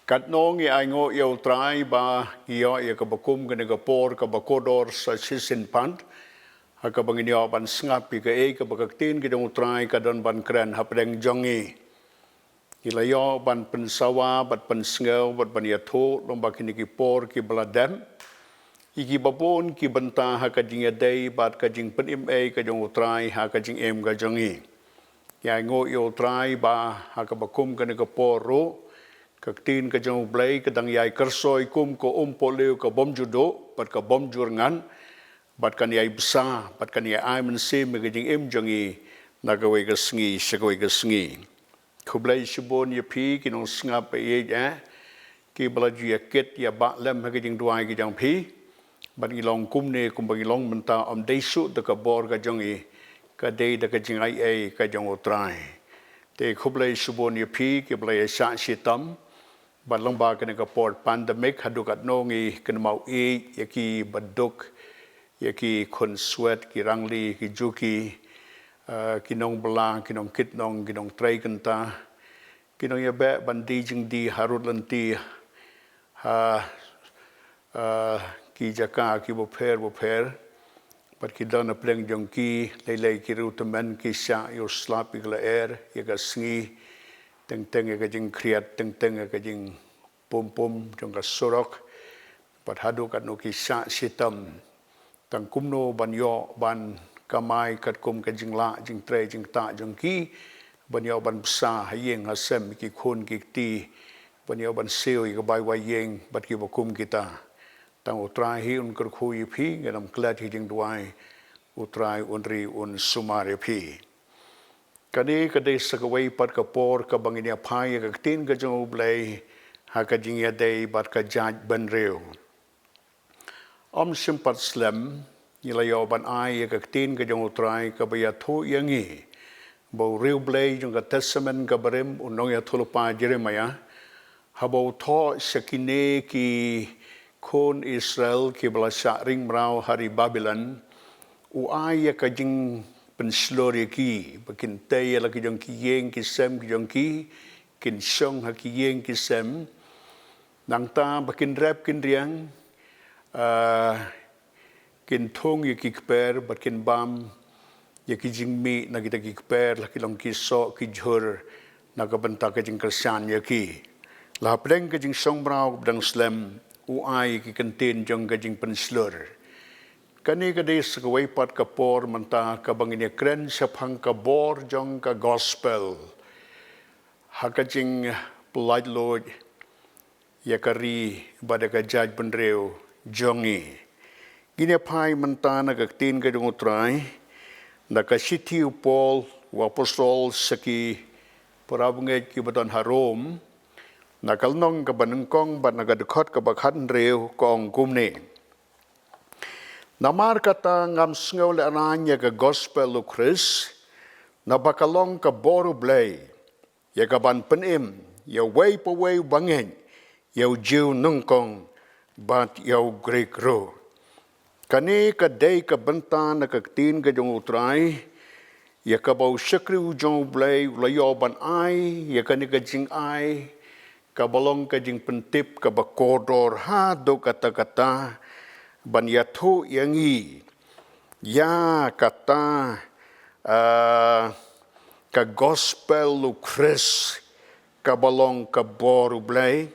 Kat nong I ngo yêu trai ba iyo ia ka bakum ka negapor ka bakodor sa sisin pant ha ka bangin yo ban ngap ka ka bakaktin ka dong trai ka don ban kren hapdeng jongi ilayo ban pensawa bat pensngeu bat ban yatho lomba kini ki por ki bladem iki babon ki benta ha ka jing dei bat ka jing penim ka dong trai ha ka jing em ka jongi ya ngo yêu trai ba ha ka bakum ka negapor ro kaktin ka jong blay kadang yai kersoy kum ko poleu ka bom judo pat ka bom jurngan bat kan yai besa bat kan yai ai men se me gajing em jongi nagawe ka sngi shagawe ka sngi khublai shibon ye phi kinong snga pe ye ja ki blaju ya ket ya ba lem ha gajing duai ki jang phi bat ilong kum ne kum bang ilong menta om deisu de ka bor ka jongi ka dei de ka jing ai ka jong otrai te khublai shibon ye phi ki blai sha shitam ban lomba kena ka port pandemic hadukat nongi kena mau yaki baduk yaki konsuet ki rangli ki juki kinong belang kinong kitnong kinong tray kenta kinong yabe bandi jingdi harut lanti ki jaka ki boper pat ki dana pleng jongki lelei ki rutamen ki sha yo slapi gla air yaga sngi teng ka jing kriat teng ka jing pom jong ka sorok pat hadu kat no ki sha sitam tang kumno ban yo ban kamai kat kum ka jing la jing tre jing ta jong ki ban yo ban sa hayeng hasem ki khun ki ti ban yo ban seo ka bai wai yeng bat ki bokum kita tang utrai hi un kar khu phi nganam klat hi jing duai utrai unri un sumare phi kani kadai sakawai pat ka por ka banginia phai ka tin ka jong blai ha ka jingya dei bat ka Jaitbynriew simpat slem ilayo ban ai ka tin ka jong utrai ka baya thu yangi bo real blai jong ka testament ka barem unong ya thulupa Jeremiah habo tho sakine ki kon Israel ki blasha ring mraw hari Babylon ai ka jing penslori ki bakin tay la ki jong ki yeng ki sem ki jong ki jingshong ha ki yeng ki sem nang ta bakin rap kin riang kin thong ye ki per bakin bam ye ki jingmi na kita ki per la ki long ki so ki jhur na ka banta ka jing kersan ye ki la pleng ka jingshong brau dang slem ai ki contain jong ka jing penslor kani ka des kawai pat ka por manta ka bangin kren sa phang ka bor jong ka gospel hakajing Pyllaitluid yakari bada ka Jaitbynriew jongi gine phai manta na ka tin ka dong utrai na ka city Paul wa apostol saki parabunge ki badon harom na kalnong ka banengkong bat na ka dekhot ka bakhan rew kong kumne namar kata ngam sngau le ananya ka gospel lu Chris na bakalong ka boru blay ya ka ban penim ya way po way bangen ya jiu nungkong bat ya greek ro kani ka day ka benta na ka tin ka jong utrai ya ka bau shakri jong blay layo ban ai ya ka ni ka jing ai ka balong ka jing pentip ka bakodor ha do kata ban yatho yangi ya kata ka gospel lu Chris ka balong ka boru blay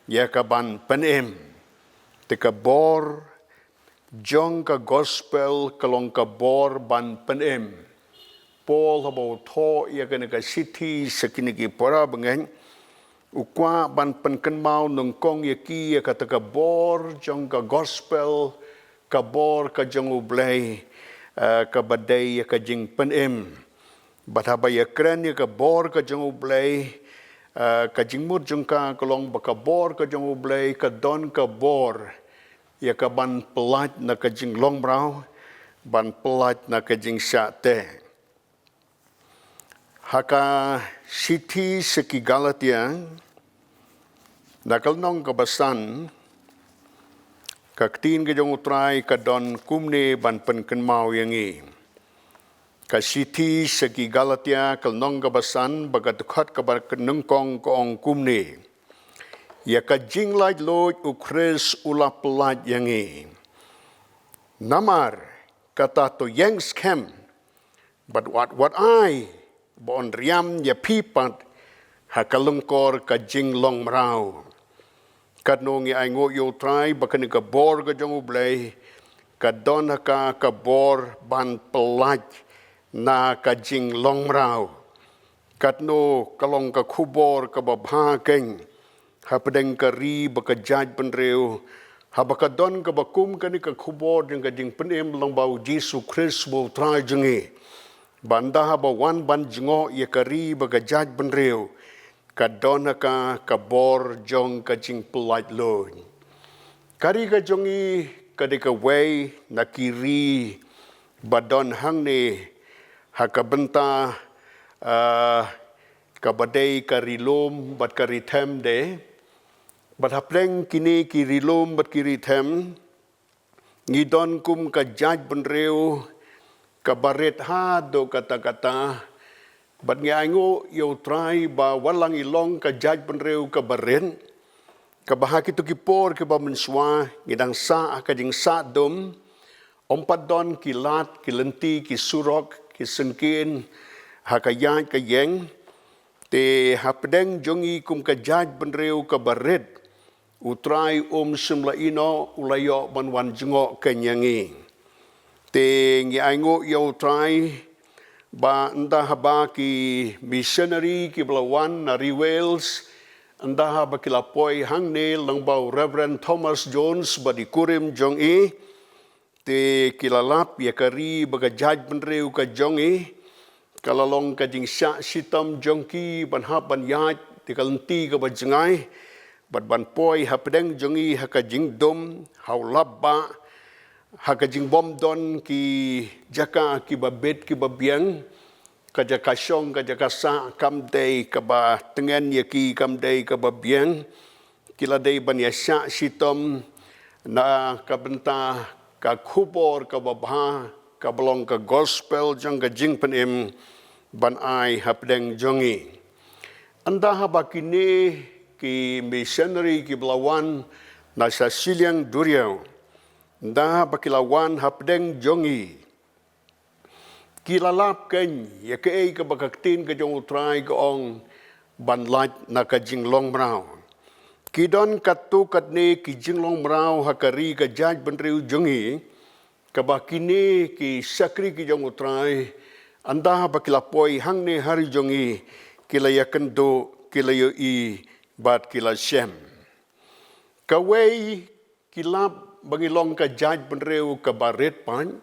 ya ka ban penem te ka bor jong ka gospel kalong ka bor ban penem Paul habo tho ya ka city sakini ki para bangeng ukwa ban penken mau nungkong yaki ya kata ka bor jong ka gospel ka bor ka jong ublay ka badai ya ka jing penem bataba ya kren ya ka bor ka jong ublay ka jing mur jong ka kolong ba ka bor ka jong ublay ka don ka bor ya ka ban pelat na ka jing long brau ban pelat na ka jing syate haka city seki Galatia nakal nong kabasan kaktin ka jong utrai ka don kumne ban penken mau yangi ka city seki Galatia kal nong kabasan bagat khat ka bar nungkong ko ong kumne ya ka jinglait loj ukres ulap pelat yang namar kata to yang scam but what I bon riam ya pipat hakalungkor ka jinglong mraw kadnong ay ngo yo try bakan ka bor ka jong ublay kadon ka bor ban pelat na ka jinglong mraw kadno kalong ka kubor ka babhakeng hapadeng ka ri baka Jaitbynriew habakadon ka bakum kani ka kubor ding ka ding penem lang bau Jesus Christ bo try jengi banda haba wan ban jengo ye ka ri baka Jaitbynriew kadon ka bor jong ka jing Pyllaitluid kari ka jongi kadika way na kiri badon hang ni hakabenta kabadai karilum bat karitem de bat hapleng kini kirilum bat kiritem ngidon kum ka Jaitbynriew kabaret ha do kata-kata bat ngango yo try ba walang ilong ka Jaitbynriew kabaret kabahaki tu kipor ke ba menswa ngidang sa ka jing sa dum ompat don kilat kilenti kisurok kisengkin hakayat ka yeng te hapdeng jongi kum ka Jaitbynriew ka baret utrai semla ino ulayo banwan jengo kenyangi te ngiango yo trai ba nda haba ki missionary ki blawan na Wales nda haba kilapoi hangne langbau Reverend Thomas Jones ba dikurim jong te kilalap ya kari baga Jaitbynriew ka jong kalalong ka jing sya sitam jongki ban hap ban yat te kalenti ka ba jengai bat ban poi hapdeng jongi haka jing dom haulabba haka jing bom don ki jaka ki ba bet ki ba biang ka jaka syong ka jaka sa kam day ka ba tengen ya ki kam day ka ba biang kila day ban ya sya sitam na ka benta ka kubor ka babha ka belong ka gospel jang ka jing penem ban ai hapdeng jongi anda habakini ki missionary ki belawan na sa silyang duriaw anda bakilawan hapdeng jongi kilalap ken ya ke ka bakaktin ka jong utray ka ong banlat na ka jinglong mraw kidon katu katne ki jinglong mraw hakari ka Jaitbynriew jongi kabakini ki sakri ki jong utray anda bakilapoi hangne hari jongi kilaya kendo kilayo bat kila shem kawai kilap bangilong ka Jaitbynriew ka baret pan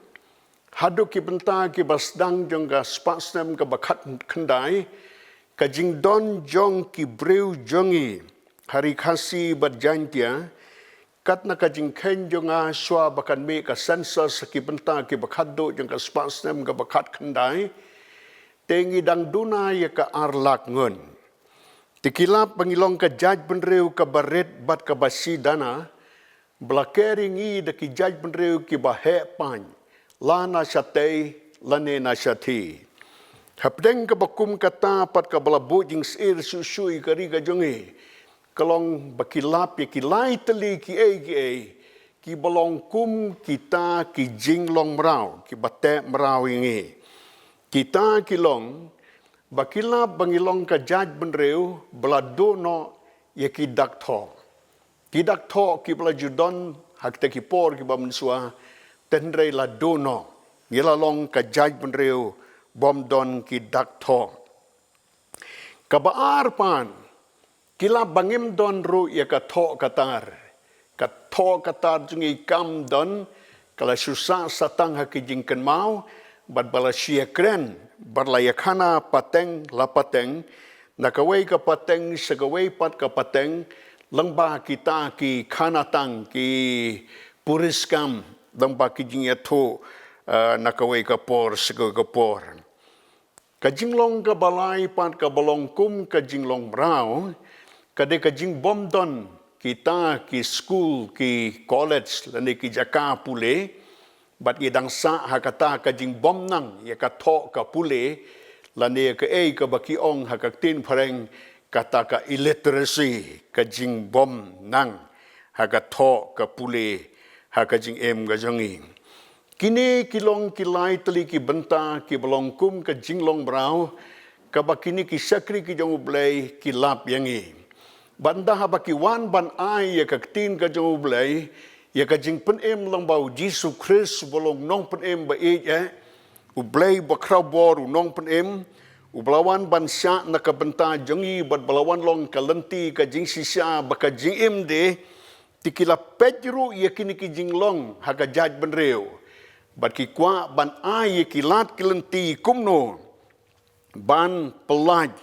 hadu ki benta ki basdang jong ka spasnem ka bakat kendai ka jingdon jong ki brew jongi hari kasi bat jantia kat na ka jingkren jonga swa bakan me ka census ki benta ki bakado jong ka spasnem ka bakat kendai tengi dang dunai ka arlak ngun tikilap pangilong ka Jaitbynriew ka baret bat ka basidana blakering da ki Jaitbynriew ki bahe pan lana syatei lane na syati hapdeng ka bakum kata pat ka balabu jing sir susui kari ka jongi kalong bakilap ya kilai teli ki balong kum kita ki jinglong mraw ki bate mraw ingi kita kilong bakilap bangilong ka Jaitbynriew belado no ya ki dakto ki belajudon hakte ki por ki bamnsua tenrei la dono ngilalong ka Jaitbynriew bomdon ki dakto kabaar pan kila bangim don ru ya ka tho katar jungi kam don kala susah satang ha ki jingken mau bat bala jingkren barla yakana pateng la pateng nakawai ka pateng sagawai pat ka pateng lengba kita ki kanatang ki puriskam lengba ki jingyato nakawai ka por sego ka por ka jinglong ka balai pat ka balong kum ka jinglong mraw kade ka jing bomdon kita ki school ki college lani ki jaka pule bat idang sa hakata ka jing bomnang ya ka tho ka pule lani ka ka bakiong hakaktin pareng kata ka illiteracy ka jing bom nang haga tho ka pule haga jing ka jongi kini kilong kilai tali ki benta ki belong kum ka jinglong brau ka bakini ki sakri ki jong blai ki lap yangi banda ha baki wan ban ai ya ka tin ka jong blai ya ka jing pen long bau Jesus Christ bolong nong pen ba ublay bakrabor unong pen ublawan bansa na kabenta jongi bat balawan long kalenti ka jing sisya baka jing de tikila petru yakini ki jinglong haga Jaitbynriew bat ki kwa ban ai kilat kalenti kumno ban pelaj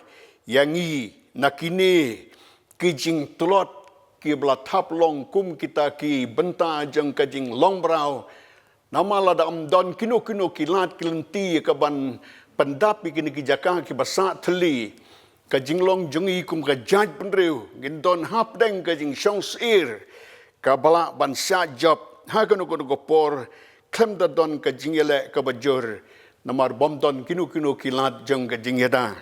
yangi nakini ki jing tulot ki blatap long kum kita ki benta jeng ka jing long brau namala da don kino kilat kalenti ka ban pendapi kini ki jaka ki basa thli ka jinglong jungi kum ka Jaitbynriew gindon hapdeng ka jingshong sir ka bala ban sya job ha kono por klem da don ka jingele ka bajur namar bom don kino kilat jeng ka jingyada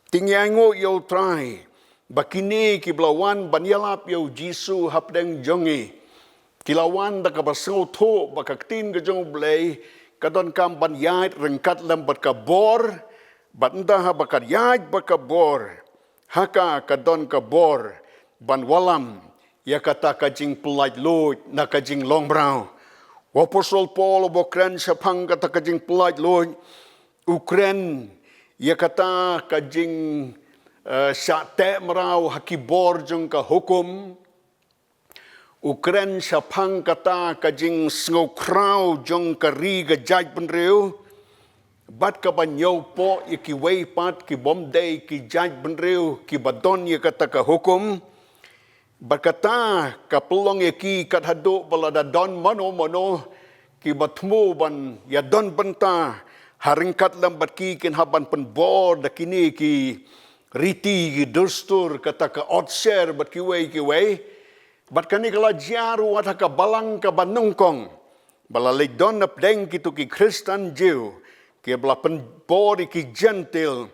tingyango yo try bakini ki blawan ban yalap yo jisu hapdeng jongi kilawan da ka basau tho bakaktin ka jong blai kadon kam ban yait rengkat lembat ka bor banda ha bakar yait baka bor haka kadon ka bor ban walam ya kata ka jing Pyllaitluid na ka jing long brau Apostol Paul bokren sa phang kata ka jing Pyllaitluid Ukren ya kata ka jing sa te mraw hakibor jong ka hukum Ukren sa phang kata ka jing sngo kraw jong ka ri ka Jaitbynriew bat ka banyaw po iki way pat ki bomday ki Jaitbynriew ki badon ya kata ka hukum bakata ka pelong iki kat hado balada don mano ki batmu ban ya don benta haringkat lambat ki kin haban penbor da kini ki riti ki dustur kata ka outshare bat ki way bat kani kala jaru at ka balang ka banungkong balalay don napdeng kitu ki Kristen Jew ki belapen body ki gentle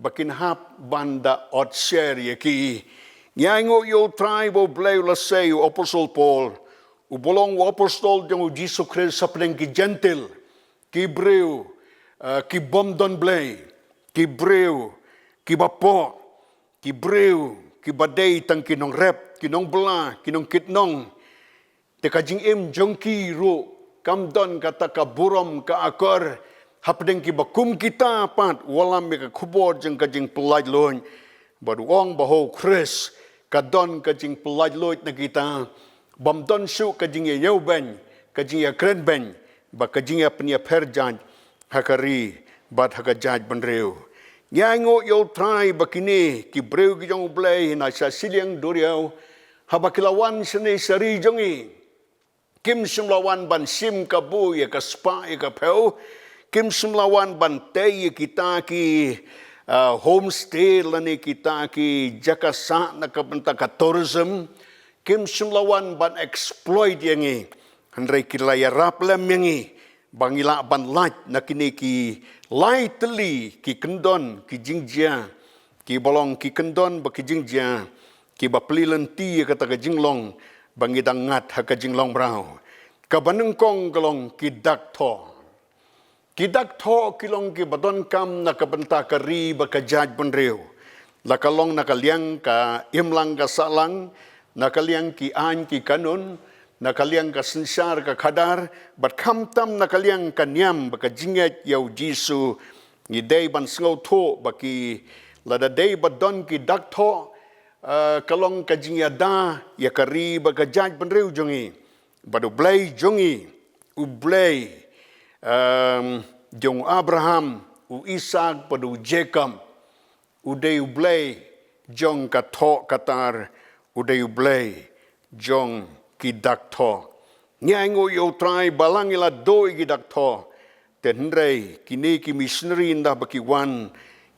bakin hap banda outshare ye ki nyango yo tribe o blay la say Apostle Paul ubolong apostol jong Jesus Christ sapdeng ki gentle ki brew ki bomdon blay ki brew ki bapo ki brew ki baday tang kinong rep kinong bela, kinong kitnong, teka jing jongki ru, kamdon kata ka burom ka akor, hapdeng ki bakum kita pat, walam ka kubor jeng ka jing Pyllaitluid, baduong baho Chris, kadon ka jing Pyllaitluid na kita, bamdon su ka jing yaw ben, ka jing kren ben, ba ka jing penia perjan, hakari, bat haka Jaitbynriew. Nyango yo try bakini, ki brew ki jong blay, na sa silyang duriaw, habakilawan sini sari jongi kim sumlawan ban sim kabu ya kaspa ya kapeu kim sumlawan ban te kita ki homestay lani kita ki jakasa na kabenta ka tourism kim sumlawan ban exploit yangi handrai kilaya raplem yangi bangila ban light na kini ki lightly ki kendon ki jingjia ki bolong ki kendon ba ki jingjia ki baplilan ti kata ka jinglong bangidang ngat ha ka jinglong brau ka banengkong kalong ki dakto kilong ki badon kam na kabenta ka ri ba ka Jaitbynriew la kalong nakaliang ka imlang ka salang nakaliang ki an ki kanun nakaliang ka sensar ka kadar bat kamtam nakaliang ka nyam ba ka jinget yaw jisu ni day ban sngo tho ba ki lada day badon ki dakto kalong ka jingyada ya kari ba ka Jaitbynriew jongi badu blay jongi ublay jong Abraham u Isaac padu Jacob uday ublay jong ka tho katar uday ublay jong ki dakto nyango yo try balangila doi ki dakto tenrei kini ki missionary nda bakiwan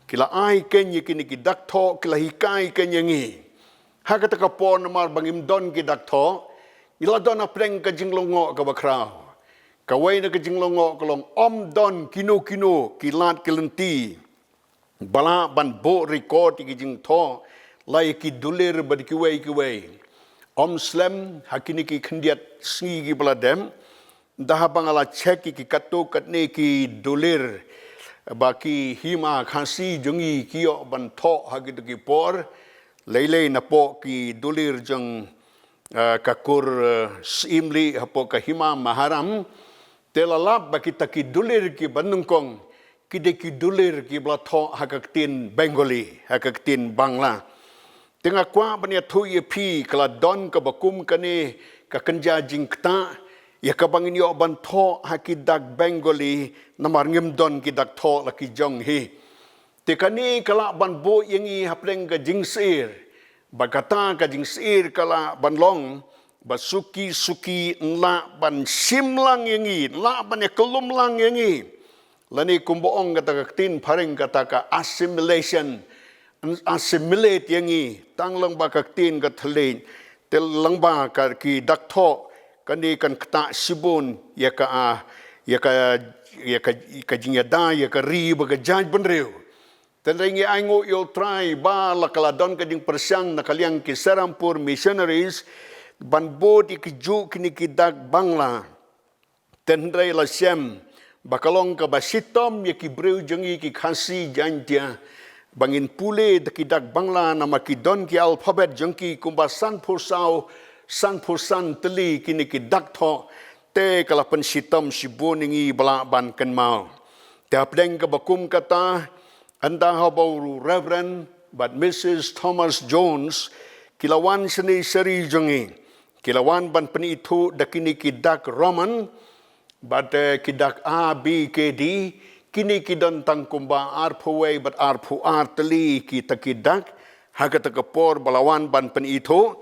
kila ai kenya kini ki dakto kila hikai kenya ngi hakata ka po namar bangim don ki dakto ila don apreng ka jinglongo ka bakrao kawai na ka jinglongo kalong om don kino kilat kelenti bala ban bo record ki jing tho lai ki dulir bad ki wei om slem hakini ki khendiat sngi ki bladem dah bangala cek ki kato katne ki dulir baki hima khasi jungi kio ban tho hagit ki por leilei na po ki dulir jong kakur simli hapo ka hima maharam telalap baki taki dulir ki banungkong ki dulir ki blatho hakaktin Bengali hakaktin Bangla tengah kwa bania thu ye pi kala don ka bakum kane ka kanja jingkta ya ka bangin yo ban tho hakidak Bengali namar ngem don ki dak tho la ki jong hi te kani kala ban bo yengi hapleng ka jingsir bagata ka jingsir kala ban long basuki la ban simlang yengi la ban ya kelum lang yengi lani kumboong kata tin paring kata ka assimilate yengi tanglang ba kaktin ka thalin tel langba ka ki daktho kani kan kta sibun ya ka jinyada ya ka ri ba ka Jaitbynriew tenrengi aingo yo try ba la kala don ka ding persyang nakaliang ki Serampur missionaries ban bod ikiju kini kidak Bangla tenrei la sem bakalong ka basitom ya ki breu jengi ki khasi jantia bangin pule dekidak Bangla nama ki don ki alphabet jengki kumba san teli kini ki daktho te kala pensitom sibuningi bala ban kenmau te apdeng ka bakum kata anda habau Reverend but Mrs. Thomas Jones kilawan seni seri jengi kilawan ban penitu dakini ki dak Roman but kidak A B K D kini kidon tangkumba arpuway but arpu arteli kita kidak hagata kapor balawan ban penito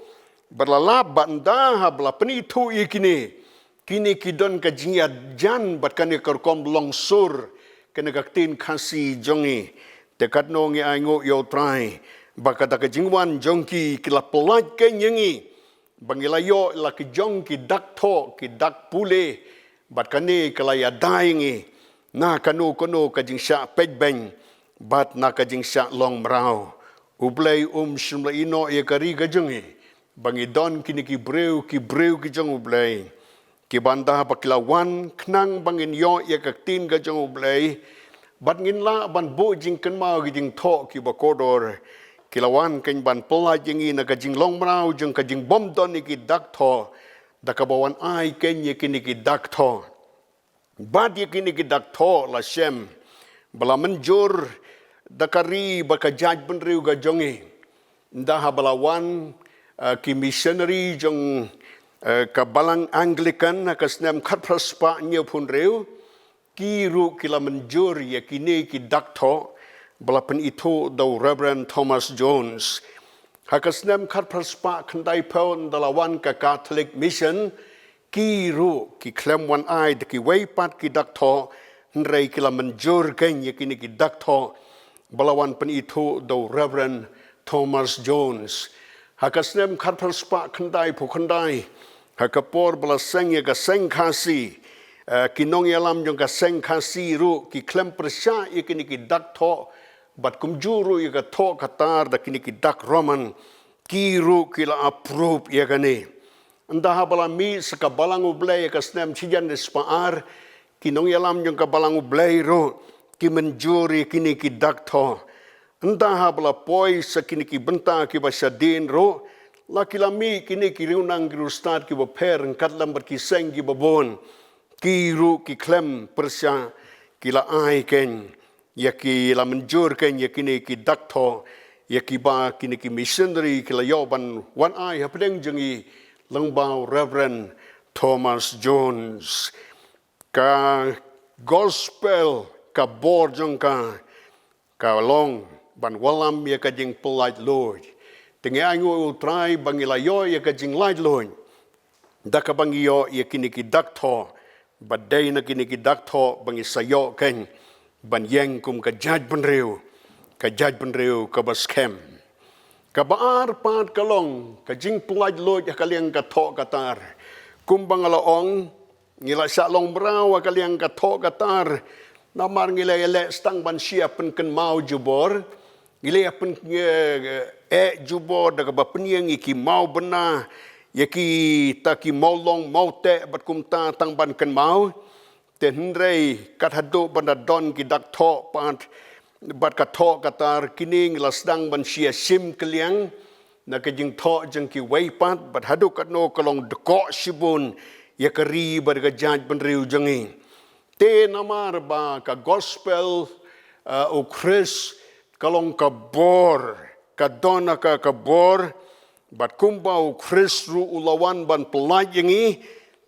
berlalap banda habla penito ikini kini kidon ka jingyad jan bat kani kerkom longsur kena kaktin khasi jongi tekat nongi aingo yo try bakata ka jingwan jongki kila pelaj kenyengi bangilayo la ki jong ki dak tho ki dak pule bat kani kala ya daingi na kanu ka jingsha pejbeng bat na ka jingsha long mraw ublay shimla ino ye kari ka jungi bangi don kini ki breu ki jong ublay ki banda pakilawan knang bangin yo ye kaktin ka jong ublay bat ngin la ban bo jingken ma ki jing tho ki bakodor kilawan ken ban pola jingi na ka jing long mraw jong ka jing bom don ki dak tho dakabawan ai ken ye kini ki dak tho bad yakini ki daktho la shem bala menjur dakari baka Jaitbynriew ga jongi nda balawan ki missionary jong ka balang Anglican ka snem khat praspa nye phunreu ki ru kila menjur yakini ki daktho bala pen itu do Reverend Thomas Jones hakasnem khat praspa khandai phon dalawan ka Catholic mission kiru ki klem wan ai de ki weipat ki daktho nrei kila menjur ken ye kini ki daktho balawan pen itu do Reverend Thomas Jones hakasnem kharphal spa khandai phu khandai hakapor bala seng ye ka seng khasi kinong yalam jong ka seng khasi ru ki klem persha ye kini ki daktho bat kumjuru ye ka tho katar da kini ki dak Roman kiru kila approve ye kani anda habala mi saka balangu blay ka snem chijan despaar kinong yalam jong ka balangu blay ro ki menjuri kini ki daktho anda habala poi sakini ki benta ki basadin ro la kilami kini ki riunang ki start ki baper kat lamber ki seng ki babon ki ru ki klem persya kila ai ken ya ki la menjur ken ya kini ki daktho ya ki ba kini ki missionary kila yoban wan ai hapdeng jengi Langbao Reverend Thomas Jones ka gospel ka borjong ka long ban walam ya ka jing Pyllaitluid tengi ango utrai bangilayo ya ka jing Pyllaitluid daka bangiyo ya kini ki daktho badai na kini ki daktho bangi sayo ken ban yeng kum ka Jaitbynriew ka baskem kabaar pat kalong ka jing Pyllaitluid ya kaliang ka tho katar kumbang alaong ngila sa long mraw kaliang ka tho katar namar ngila ele stang ban sia pen ken mau jubor ngila pen jubo daga bapeniang iki mau bena yaki taki mau long mau te bat kumta tang ban kan mau ten rei kat hadu banda don ki dak tho pat bat ka tho katar kining lasdang ban sia sim keliang na ka jing tho jeng ki wei pat bat hadu kat no kalong deko sibun yakari bar ga Jaitbynriew jengi te namar ba ka gospel o Chris kalong ka bor ka dona ka bor bat kumbau Chris ru ulawan ban pelaj yengi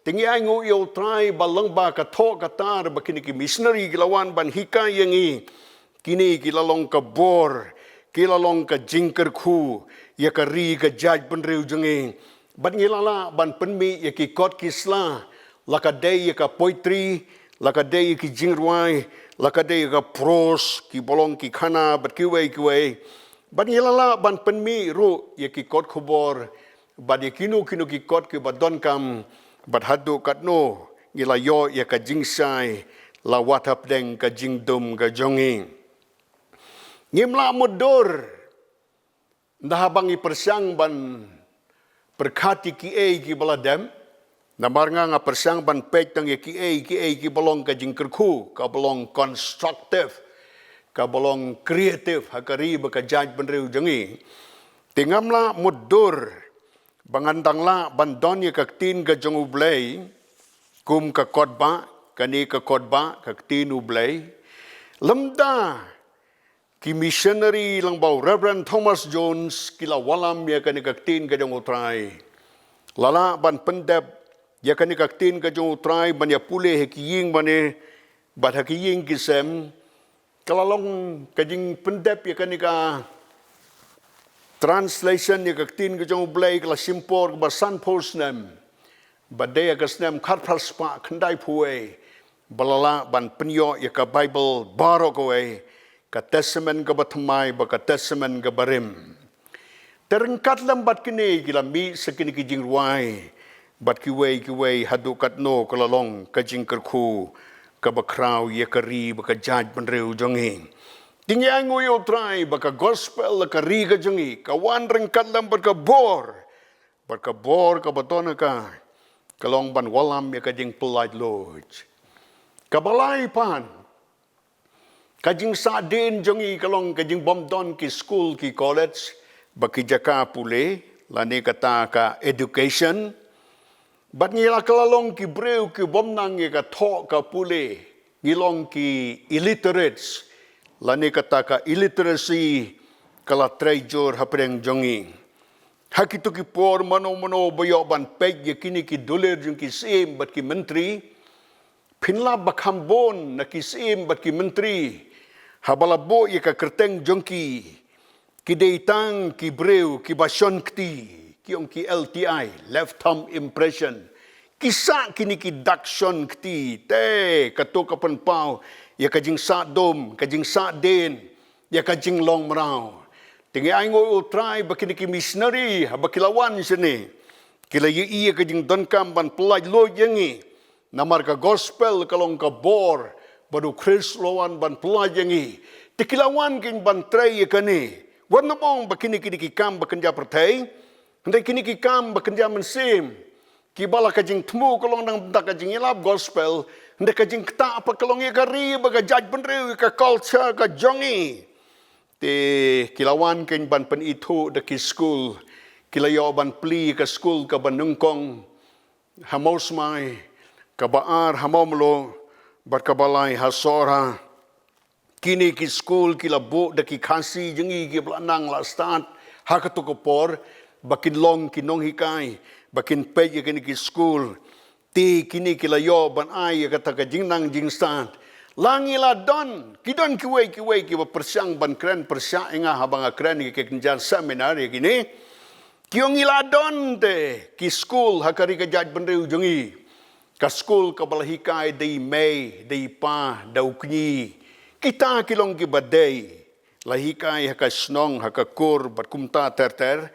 tingi ai ngu yo trai balang ba ka tho ka tar ba kini ki missionary gilawan ban hika yengi kini kilalong ka bor kilalong ka jingker khu ya ka ri ka Jaitbynriew jengi bat ngilala ban penmi ya ki kot kisla laka dei ya ka poetry laka dei ki jingruai laka dei ka pros ki bolong ki khana bat kiwei ban yelala ban penmi ru ye ki kot khobor bat ye kinu ki kot ki badon kam bat hadu katno ngila yo ye ka jingsai la watap deng ka jingdum ka jongi ngimla mudur ndahabangi persyang ban perkhati ki ki baladem namar nga persyang ban pek tang ye ki ki bolong ka jingkerku ka bolong constructive ka bolong kreatif hakari baka Jaitbynriew jengi tingamla mudur bangandangla bandon ye kaktin ka jong ublay kum ka kodba kani ka kodba kaktin ublay lamda ki missionary lang bau Reverend Thomas Jones kila walam ye kani kaktin ka jong utray lala ban pendep ye kani kaktin ka jong utray ban ya pule hekiying bane bat hekiying kisem kalalong kajing pendep ya kanika translation ya kaktin ka jong blay kala simpor ba san posnem badaya kasnem kharphal spa khandai phuwe balala ban penyo ya ka Bible baro kowe ka testament ka bathmai ba ka testament ka barim terengkat lambat kini gila mi sakini ki jingruai bat kiwei hadu katno kalalong kajing kerku kabakraw ye kari baka Jaitbynriew jongi tingi angu yo try baka gospel ka ri ka jongi kawan rengkat lam baka bor ka batona ka kalong ban walam ye ka jing Pyllaitluid kabalai pan kajing sadin jongi kalong kajing bomdon ki school ki college baki jaka pule lani kata ka education bat ngila kalalong ki breu ki bomnang ye ka tho ka pule ngilong ki illiterates lani kata ka illiteracy kala treasure hapreng jongi hakitu ki por mano bayo ban peg ye kini ki doler jung ki sim bat ki menteri pinla bakhambon na ki sim bat ki menteri habalabo ye ka kerteng jongki ki deitang ki breu ki basion kti kiong ki LTI, left thumb impression. Kisa kini ki dakson kti, te kato kapan pao, ya kajing sa dom, kajing sa din, ya kajing long mraw. Tingi aingo utray, bakini ki missionary, habakilawan sini. Kila iya kajing donkam ban Pyllaitluid yangi, namar ka gospel kalong ka bor, badu Chris lawan ban Pyllaitluid yangi. Tikilawan kin ban tray kani. Wan namong bakini ki kam bakanja pertay, Hendak kini kikam bekerja mensim. Kibala kajing temu kolong nang benda kajing ilap gospel. Hendak kajing ketak apa kolong ia kari baga Jaitbynriew ka culture ka jongi. Te kilawan ken ban pen itu deki school. Kilayo ban pli ka school ka ban nungkong. Hamaus mai ka baar hamomlo berkabalai hasora. Kini ki school kilabo deki kasi jengi ki belanang la start hakatukopor. Bakin long kinong hikai, bakin pej kini ki school, ti kini kilayo ban ay kata ka jingnang jingstan. Langila don, kidon kiwei kiwa persyang ban kren persya inga habang kren ki kenjan seminar kini. Kiong ila don te ki school hakari ka Jaitbynriew jongi. Ka school ka balahikai dei Mei, dei pa, dau knyi. Kita kilong ki badai. Lahikai haka snong haka kur bat kumta ter.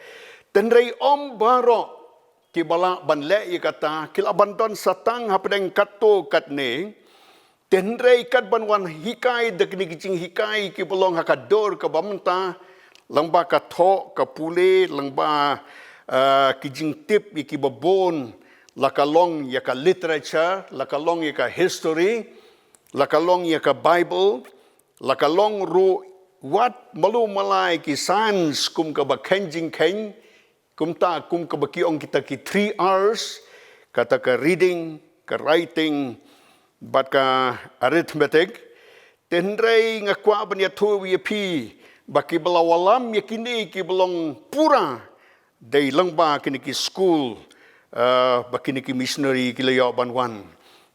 Tenrei om baro kibala banle kata kila bandon satang hapdeng kato katne tenrei kat banwan hikai dekni kicing hikai kibolong hakador ka bamta lang ba ka tho ka pule lang ba ki jing tip ki babon lakalong ya ka literature lakalong ya ka history lakalong ya ka Bible lakalong ru what malu malai ki science kum ka ba kenjing ken kum ka ba ki ong kita ki 3 hours kata ka reading ka writing bat ka arithmetic tenrei ngakwa banya tu pi baki belawalam yakini ki belong pura dai langba kini ki school baki ki missionary ki layo ban wan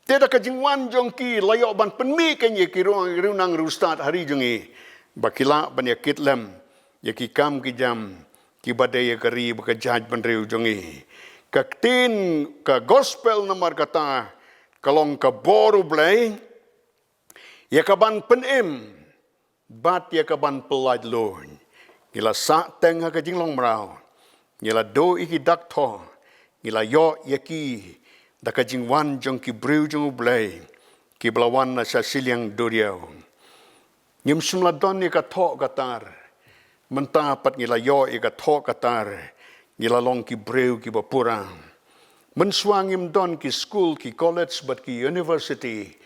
teda ka jingwan jong ki layo ban penmi kan ye ki runang rustat hari jongi bakila ban ya kitlem ye ki kam ki jam ki badai ka ri baka Jaitbynriew jongi ka tin ka gospel namar kata kalong ka boru blai ya ka ban penem bat ya ka ban Pyllaitluid ngila sa teng ha ka jinglong mraw ngila do iki dak tho ngila yo yaki da ka jingwan jong ki brew jong blai ki blawan na sa silyang duriaw ngim sumla don ya ka tho katar menta pat ngila yo ya ka tho katar ngila long ki brew ki bapura mensuangim don ki school ki college bat ki university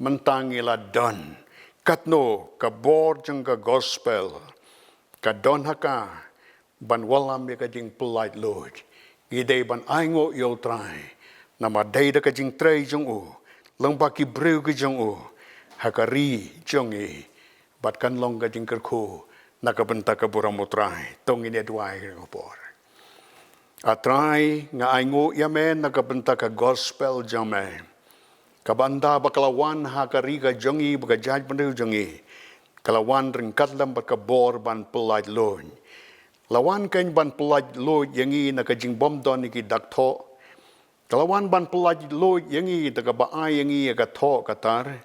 mentang ngila don katno ka bor jeng ka gospel ka don haka ban walam ya ka jing Pyllaitluid gidei ban aingo yo trai nama dei da ka jing trei jong u lang ba ki brew ki jong u hakari jong e bat kan long ka jing kerku nakabenta ka buramutrai tong ini duai ko por atrai nga aingo ya men nakabenta ka gospel jame kabanda bakalawan hakari ka jongi baka Jaitbynriew jongi kalawan ring katlam baka bor ban Pyllaitluid lawan kain ban Pyllaitluid yangi nakajing bomdon iki daktho kalawan ban Pyllaitluid yangi daga baai yangi aga tho katar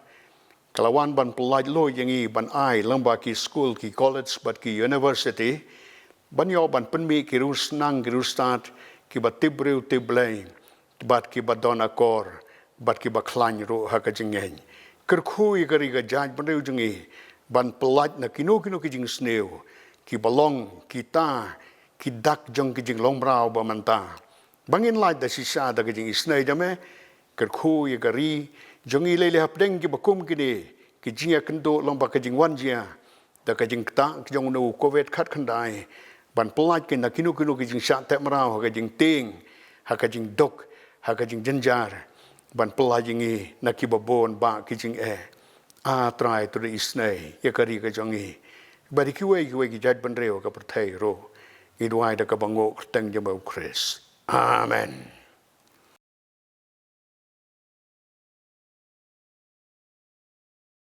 kalawan ban Pyllaitluid yangi ban ai lamba ki school ki college bat ki university ban yo ban penmi ki rus nang ki rustat ki batibriu tiblay bat ki badon akor bat ki baklan ro hakajingen kerkhui gari ga Jaitbynriew jungi ban Pyllait na kino ki jing sneu ki balong kita ki dak jong ki jing long mraw ba manta bangin lai da sisa da ki jing snei jame kerkhui gari jongi lele hapdeng ki bakum kini ki jinga kendo long ba ki jing wanjia da ki jing ta ki jong no covid khat khandai ban Pyllait ki na kino ki jing sha te mraw ha ki jing ting ha ka jing dok ha ka jing jenjar ban Pyllait jingi na ki babon ba ki jing a try to the isnei ya kari ka jongi bari ki ki Jaitbynriew ka perthai ro idwai da ka bango teng jamo Chris amen.